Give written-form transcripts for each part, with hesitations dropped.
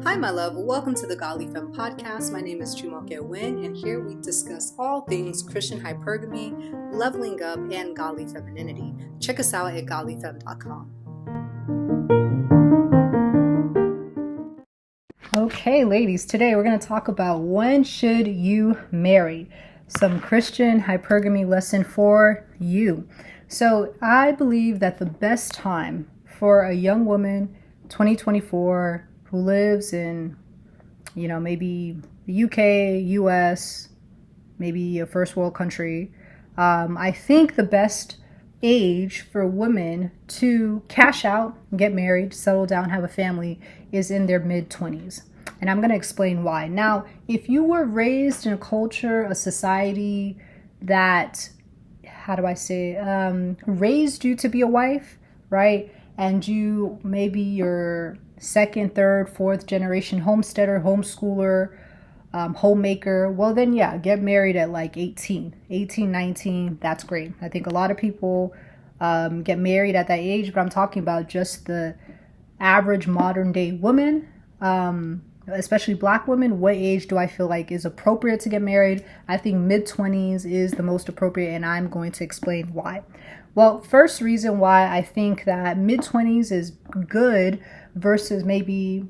Hi, my love. Welcome to the Godly Femme podcast. My name is Chumoke Win, and here we discuss all things Christian hypergamy, leveling up, and godly femininity. Check us out at godlyfemme.com. Okay, ladies, today we're going to talk about when should you marry? Some Christian hypergamy lesson for you. So I believe that the best time for a young woman, 2024, who lives in, maybe the UK, US, maybe a first world country, I think the best age for women to cash out, get married, settle down, have a family is in their mid-20s. And I'm going to explain why. Now, if you were raised in a culture, a society that, raised you to be a wife, right? And you're second, third, fourth generation homesteader, homeschooler, homemaker, well then yeah, get married at like 18, 19, that's great. I think a lot of people get married at that age, but I'm talking about just the average modern day woman, especially Black women. What age do I feel like is appropriate to get married? I think mid-20s is the most appropriate, and I'm going to explain why. Well, first reason why I think that mid-20s is good versus maybe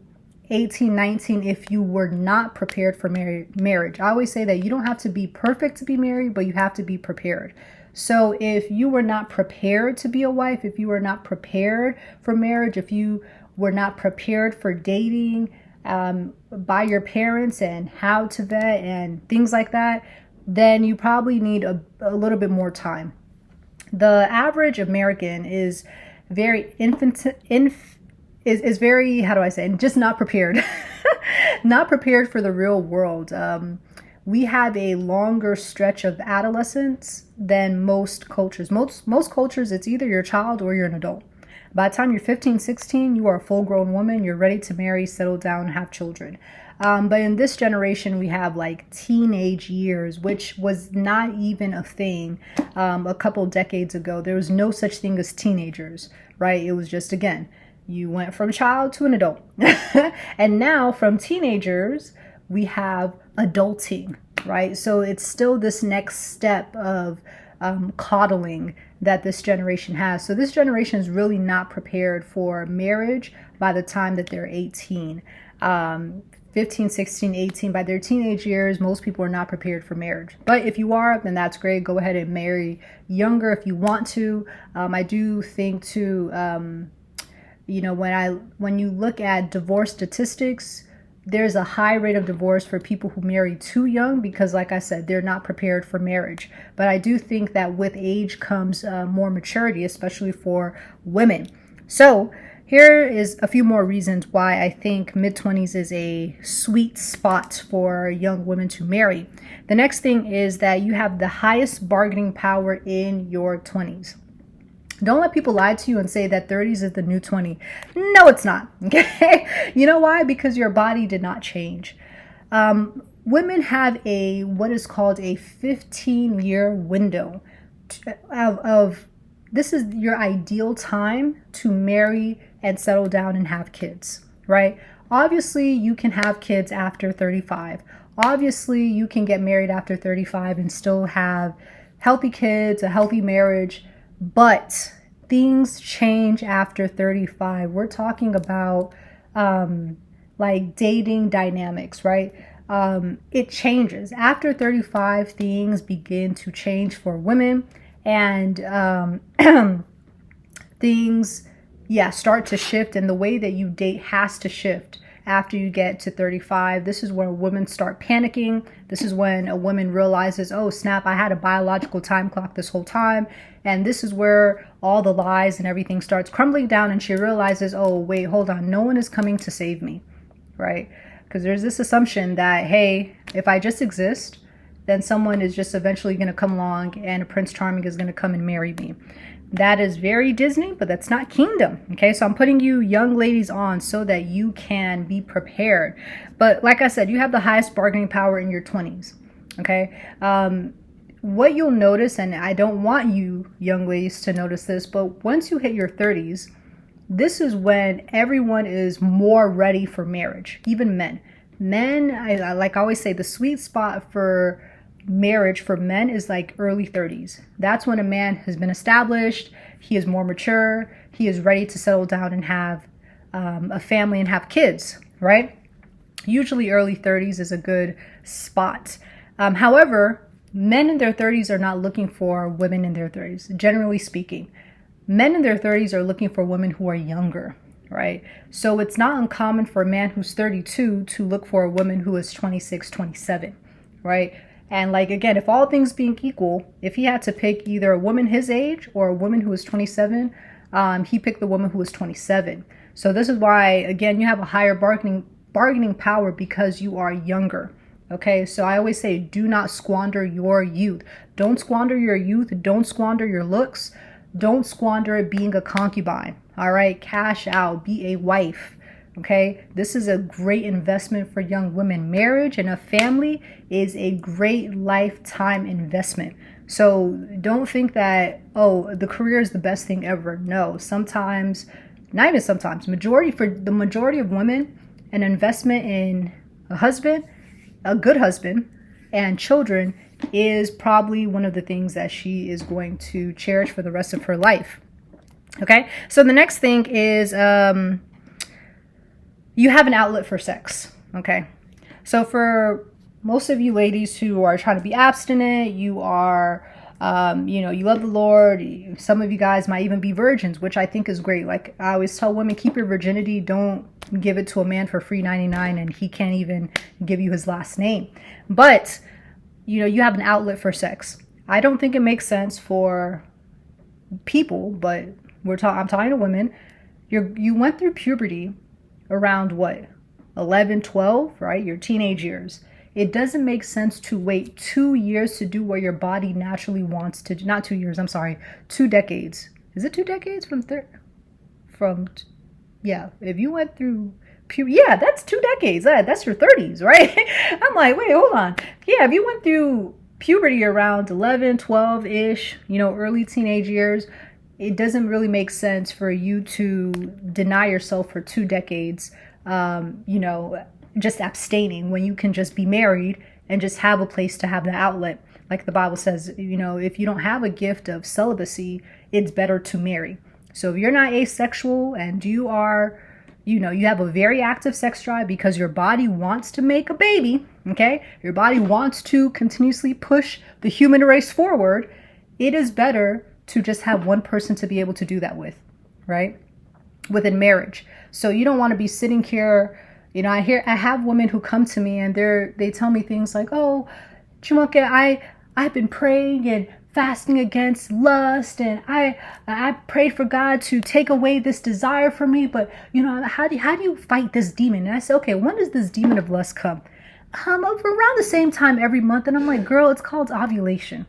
18, 19 if you were not prepared for marriage. I always say that you don't have to be perfect to be married, but you have to be prepared. So if you were not prepared to be a wife, if you were not prepared for marriage, if you were not prepared for dating by your parents and how to vet and things like that, then you probably need a little bit more time. The average American is very just not prepared. Not prepared for the real world. We have a longer stretch of adolescence than most cultures. Most cultures, it's either you're a child or you're an adult. By the time you're 15, 16, you are a full-grown woman. You're ready to marry, settle down, have children. But in this generation, we have like teenage years, which was not even a thing a couple decades ago. There was no such thing as teenagers, right? It was just, again, you went from child to an adult. And now from teenagers, we have adulting, right? So it's still this next step of coddling that this generation has. So this generation is really not prepared for marriage by the time that they're 18. 15, 16, 18, by their teenage years, most people are not prepared for marriage. But if you are, then that's great. Go ahead and marry younger if you want to. I do think too, when you look at divorce statistics, there's a high rate of divorce for people who marry too young because, like I said, they're not prepared for marriage. But I do think that with age comes more maturity, especially for women. So here is a few more reasons why I think mid-20s is a sweet spot for young women to marry. The next thing is that you have the highest bargaining power in your 20s. Don't let people lie to you and say that 30s is the new 20. No, it's not. Okay. You know why? Because your body did not change. Women have what is called a 15-year window of this is your ideal time to marry and settle down and have kids, right? Obviously, you can have kids after 35. Obviously, you can get married after 35 and still have healthy kids, a healthy marriage. But things change after 35. We're talking about like dating dynamics, right? It changes. After 35, things begin to change for women, and things, start to shift, and the way that you date has to shift. After you get to 35, this is where women start panicking. This is when a woman realizes, oh snap, I had a biological time clock this whole time. And this is where all the lies and everything starts crumbling down, and she realizes, oh wait, hold on, no one is coming to save me, right? Because there's this assumption that, hey, if I just exist, then someone is just eventually going to come along and a Prince Charming is going to come and marry me. That is very Disney, but that's not kingdom. Okay, so I'm putting you young ladies on so that you can be prepared. But like I said, you have the highest bargaining power in your 20s. Okay, what you'll notice, and I don't want you young ladies to notice this, but once you hit your 30s, this is when everyone is more ready for marriage, even men. Men, I like I always say, the sweet spot for marriage for men is like early 30s. That's when a man has been established, he is more mature, he is ready to settle down and have a family and have kids, right? Usually early 30s is a good spot. However, men in their 30s are not looking for women in their 30s, generally speaking. Men in their 30s are looking for women who are younger, right? So it's not uncommon for a man who's 32 to look for a woman who is 26, 27, right? And like, again, if all things being equal, if he had to pick either a woman his age or a woman who is 27, he picked the woman who was 27. So this is why, again, you have a higher bargaining power because you are younger. Okay, so I always say, do not squander your youth. Don't squander your youth. Don't squander your looks. Don't squander it being a concubine. All right, cash out, be a wife. Okay, this is a great investment for young women. Marriage and a family is a great lifetime investment. So don't think that, oh, the career is the best thing ever. No, sometimes, not even sometimes, for the majority of women, an investment in a husband, a good husband, and children is probably one of the things that she is going to cherish for the rest of her life. Okay, so the next thing is you have an outlet for sex. Okay, so for most of you ladies who are trying to be abstinent, you are you love the Lord. Some of you guys might even be virgins, which I think is great. Like I always tell women, keep your virginity. Don't give it to a man for free 99 and he can't even give you his last name. But you have an outlet for sex. I don't think it makes sense for people, but I'm talking to women. You went through puberty around what, 11, 12, right? Your teenage years. It doesn't make sense to wait 2 years to do what your body naturally wants to do. Not 2 years, I'm sorry, 2 decades. Is it 2 decades yeah, if you went through puberty, yeah, that's 2 decades. That's your 30s, right? I'm like, wait, hold on. Yeah, if you went through puberty around 11, 12-ish, early teenage years, it doesn't really make sense for you to deny yourself for 2 decades, just abstaining when you can just be married and just have a place to have the outlet. Like the Bible says, if you don't have a gift of celibacy, it's better to marry. So if you're not asexual and you are, you have a very active sex drive because your body wants to make a baby, okay? Your body wants to continuously push the human race forward. It is better to just have one person to be able to do that with, right? Within marriage. So you don't want to be sitting here, I have women who come to me and they tell me things like, oh, Chimuke, I've been praying and fasting against lust, and I prayed for God to take away this desire from me, but how do you fight this demon? And I said, okay, when does this demon of lust come? Around the same time every month. And I'm like, girl, it's called ovulation.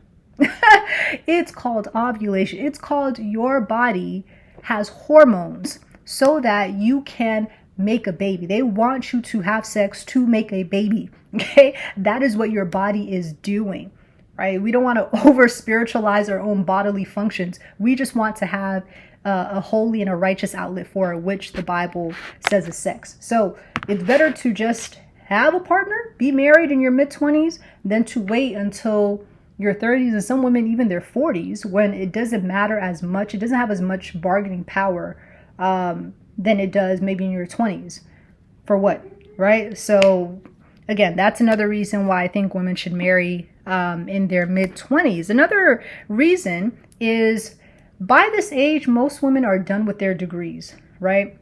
It's called ovulation. It's called your body has hormones so that you can make a baby. They want you to have sex to make a baby. Okay, that is what your body is doing. Right? We don't want to over spiritualize our own bodily functions. We just want to have a holy and a righteous outlet for it, which the Bible says is sex. So it's better to just have a partner, be married in your mid-20s, than to wait until your 30s, and some women even their 40s, when it doesn't matter as much. It doesn't have as much bargaining power than it does maybe in your 20s. For what? Right? So again, that's another reason why I think women should marry in their mid-20s. Another reason is by this age, most women are done with their degrees, right?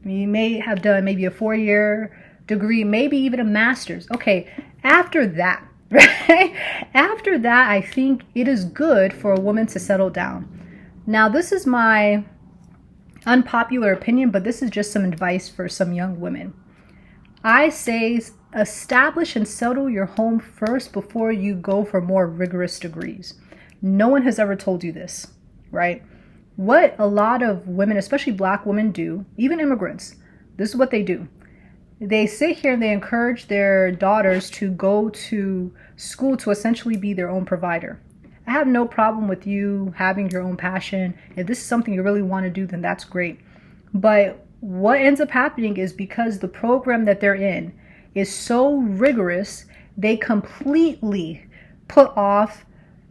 You may have done maybe a 4-year degree, maybe even a master's. Okay, after that, right? After that, I think it is good for a woman to settle down. Now, this is my unpopular opinion, but this is just some advice for some young women. I say establish and settle your home first before you go for more rigorous degrees. No one has ever told you this, right? What a lot of women, especially Black women, do, even immigrants, this is what they do. They sit here and they encourage their daughters to go to school to essentially be their own provider. I have no problem with you having your own passion. If this is something you really want to do, then that's great. But what ends up happening is because the program that they're in is so rigorous, they completely put off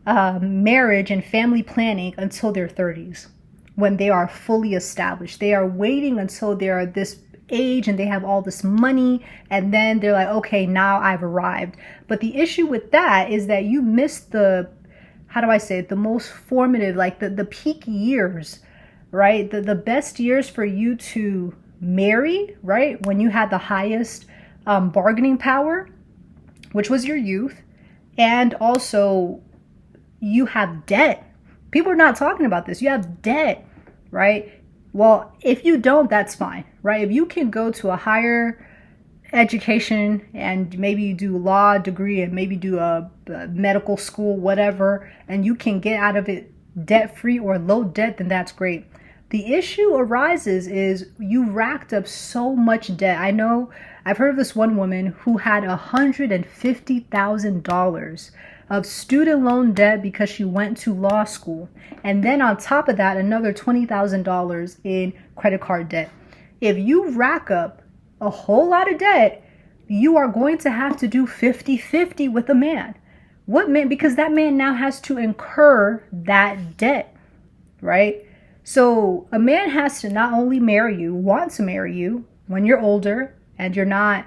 marriage and family planning until their 30s, when they are fully established. They are waiting until they are this age and they have all this money, and then they're like, okay, now I've arrived. But the issue with that is that you miss the, how do I say it, the most formative, like the peak years, right? The best years for you to marry, right? When you had the highest bargaining power, which was your youth, and also you have debt. People are not talking about this. You have debt, right? Well, if you don't, that's fine, right? If you can go to a higher education and maybe you do law degree and maybe do a medical school, whatever, and you can get out of it debt free or low debt, then that's great. The issue arises is you racked up so much debt. I know I've heard of this one woman who had $150,000 of student loan debt because she went to law school. And then on top of that, another $20,000 in credit card debt. If you rack up a whole lot of debt, you are going to have to do 50-50 with a man. What man? Because that man now has to incur that debt, right? So a man has to not only marry you, want to marry you when you're older and you're not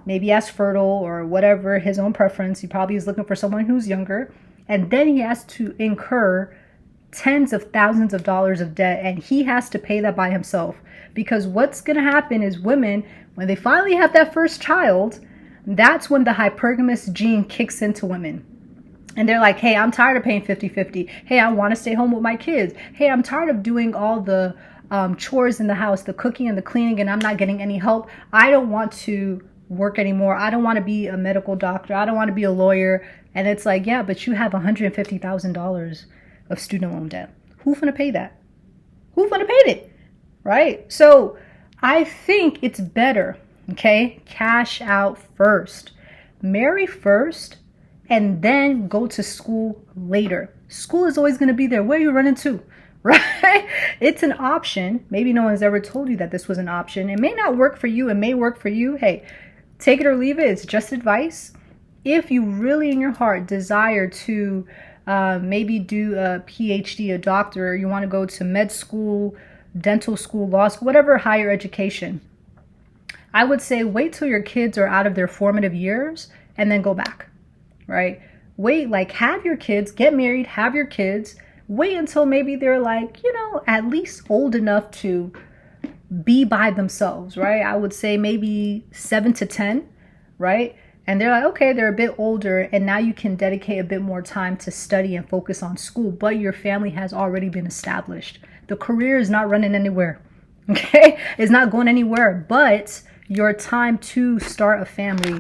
maybe as fertile or whatever, his own preference. He probably is looking for someone who's younger. And then he has to incur tens of thousands of dollars of debt, and he has to pay that by himself. Because what's going to happen is women, when they finally have that first child, that's when the hypergamous gene kicks into women. And they're like, hey, I'm tired of paying 50-50. Hey, I want to stay home with my kids. Hey, I'm tired of doing all the chores in the house, the cooking and the cleaning, and I'm not getting any help. I don't want to work anymore. I don't want to be a medical doctor. I don't want to be a lawyer. And it's like, yeah, but you have $150,000 of student loan debt. Who's going to pay that? Who's going to pay it? Right? So I think it's better, okay? Cash out first. Marry first. And then go to school later. School is always going to be there. Where are you running to? Right? It's an option. Maybe no one's ever told you that this was an option. It may not work for you. It may work for you. Hey, take it or leave it. It's just advice. If you really in your heart desire to maybe do a PhD, a doctor, you want to go to med school, dental school, law school, whatever higher education, I would say wait till your kids are out of their formative years and then go back. Right? Wait, like have your kids, get married, have your kids, wait until maybe they're like, at least old enough to be by themselves, right? I would say maybe 7 to 10, right? And they're like, okay, they're a bit older, and now you can dedicate a bit more time to study and focus on school, but your family has already been established. The career is not running anywhere, okay? It's not going anywhere, but your time to start a family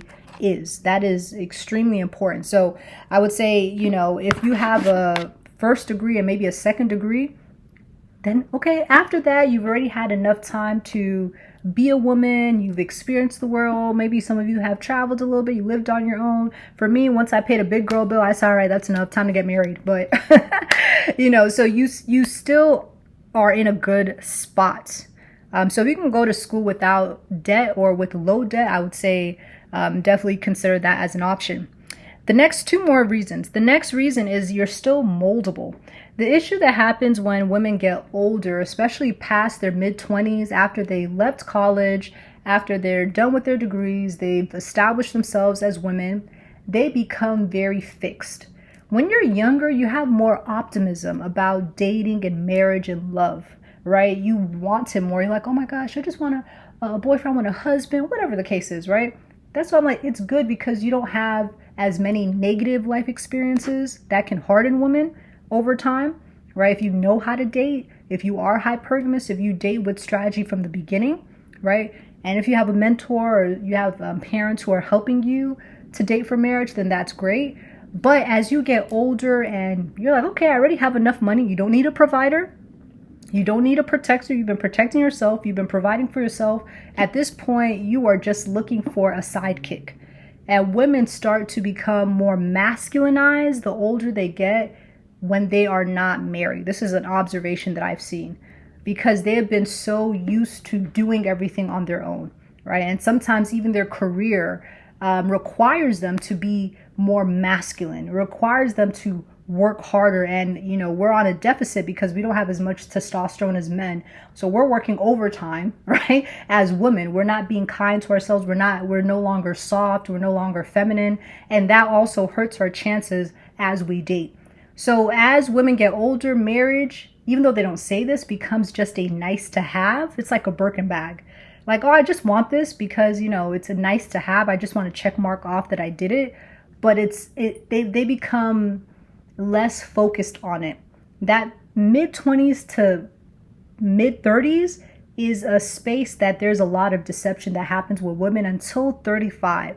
that is extremely important. So I would say, if you have a first degree and maybe a second degree, then okay, after that, you've already had enough time to be a woman. You've experienced the world. Maybe some of you have traveled a little bit. You lived on your own. For me, once I paid a big girl bill, I said, all right, that's enough time to get married. But, so you still are in a good spot. So if you can go to school without debt or with low debt, I would say definitely consider that as an option. The next two more reasons. The next reason is you're still moldable. The issue that happens when women get older, especially past their mid-20s, after they left college, after they're done with their degrees, they've established themselves as women, they become very fixed. When you're younger, you have more optimism about dating and marriage and love, right? You want it more. You're like, oh my gosh, I just want a boyfriend, I want a husband, whatever the case is, right? That's why I'm like, it's good because you don't have as many negative life experiences that can harden women over time, right? If you know how to date, if you are hypergamous, if you date with strategy from the beginning, right? And if you have a mentor or you have parents who are helping you to date for marriage, then that's great. But as you get older and you're like, okay, I already have enough money. You don't need a provider. You don't need a protector. You've been protecting yourself. You've been providing for yourself. At this point, you are just looking for a sidekick. And women start to become more masculinized the older they get when they are not married. This is an observation that I've seen. because they have been so used to doing everything on their own, right? And sometimes even their career requires them to be more masculine, requires them to work harder. And, we're on a deficit because we don't have as much testosterone as men. So we're working overtime, right? As women, we're not being kind to ourselves. We're no longer soft. We're no longer feminine. And that also hurts our chances as we date. So as women get older, marriage, even though they don't say this, becomes just a nice to have. It's like a Birkin bag. Like, oh, I just want this because, it's a nice to have. I just want to check mark off that I did it. But they become less focused on it. That mid-20s to mid-30s is a space that there's a lot of deception that happens with women until 35.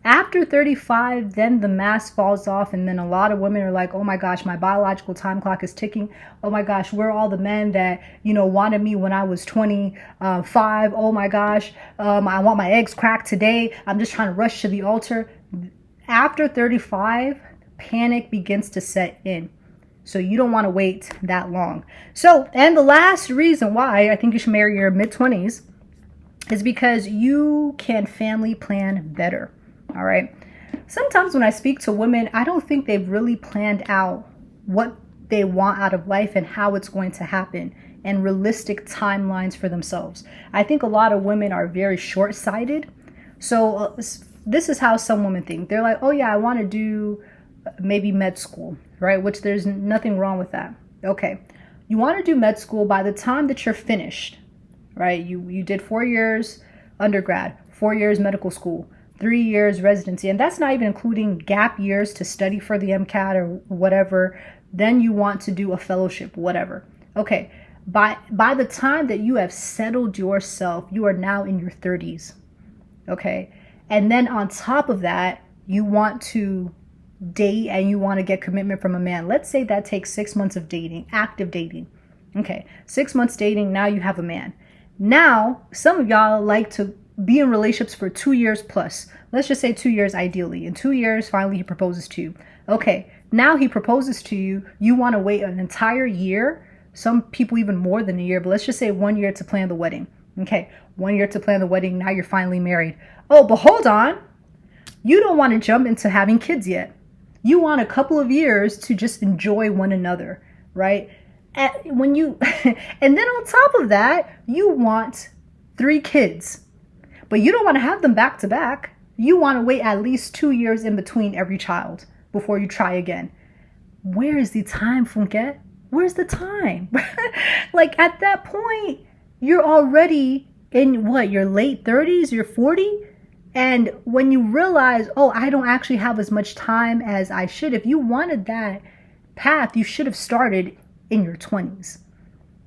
After 35, then the mask falls off, and then a lot of women are like, oh my gosh, my biological time clock is ticking. Oh my gosh, where are all the men that, wanted me when I was 25? Oh my gosh, I want my eggs cracked today. I'm just trying to rush to the altar. After 35, panic begins to set in. So you don't want to wait that long. So, and the last reason why I think you should marry your mid-20s is because you can family plan better. All right. Sometimes when I speak to women, I don't think they've really planned out what they want out of life and how it's going to happen and realistic timelines for themselves. I think a lot of women are very short-sighted. So this is how some women think. They're like, oh yeah, I want to do maybe med school, right? Which there's nothing wrong with that. Okay. You want to do med school. By the time that you're finished, right? You did 4 years undergrad, 4 years medical school, 3 years residency, and that's not even including gap years to study for the MCAT or whatever. Then you want to do a fellowship, whatever. Okay. By the time that you have settled yourself, you are now in your 30s. Okay. And then on top of that, you want to date and you want to get commitment from a man. Let's say that takes 6 months of dating, active dating. Okay. 6 months dating. Now you have a man. Now, some of y'all like to be in relationships for 2 years plus. Let's just say 2 years ideally. In 2 years, finally he proposes to you. Okay. Now he proposes to you. You want to wait an entire year. Some people even more than a year, but let's just say 1 year to plan the wedding. Okay. 1 year to plan the wedding. Now you're finally married. Oh, but hold on. You don't want to jump into having kids yet. You want a couple of years to just enjoy one another, right? And then on top of that, you want 3 kids, but you don't want to have them back to back. You want to wait at least 2 years in between every child before you try again. Where is the time, Funke? Where's the time? Like at that point, you're already in your late 30s, you're 40. And when you realize, oh, I don't actually have as much time as I should. If you wanted that path, you should have started in your 20s.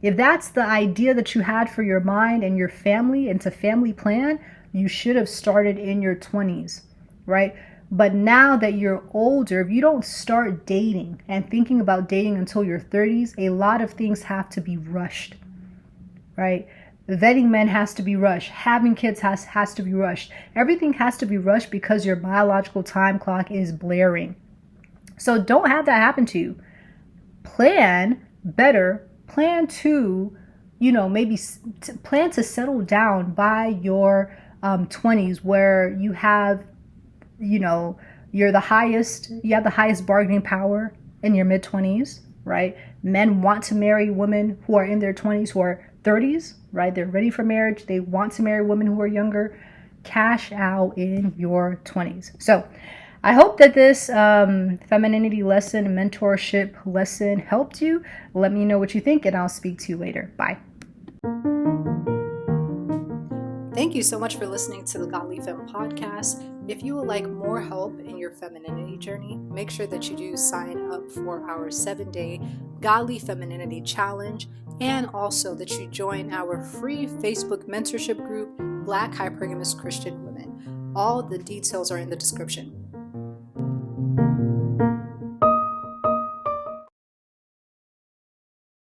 If that's the idea that you had for your mind and your family and to family plan, you should have started in your 20s, right? But now that you're older, if you don't start dating and thinking about dating until your 30s, a lot of things have to be rushed, right? Vetting men has to be rushed. Having kids has to be rushed. Everything has to be rushed because your biological time clock is blaring. So don't have that happen to you. Plan better. Plan to, maybe plan to settle down by your 20s where you have, you have the highest bargaining power in your mid-20s, right? Men want to marry women who are in their 20s, who are 30s, right? They're ready for marriage. They want to marry women who are younger. Cash out in your 20s. So I hope that this femininity lesson, mentorship lesson helped you. Let me know what you think and I'll speak to you later. Bye. Thank you so much for listening to the Godly Femme podcast. If you would like more help in your femininity journey, make sure that you do sign up for our 7-day Godly Femininity Challenge, and also that you join our free Facebook mentorship group, Black Hypergamous Christian Women. All the details are in the description.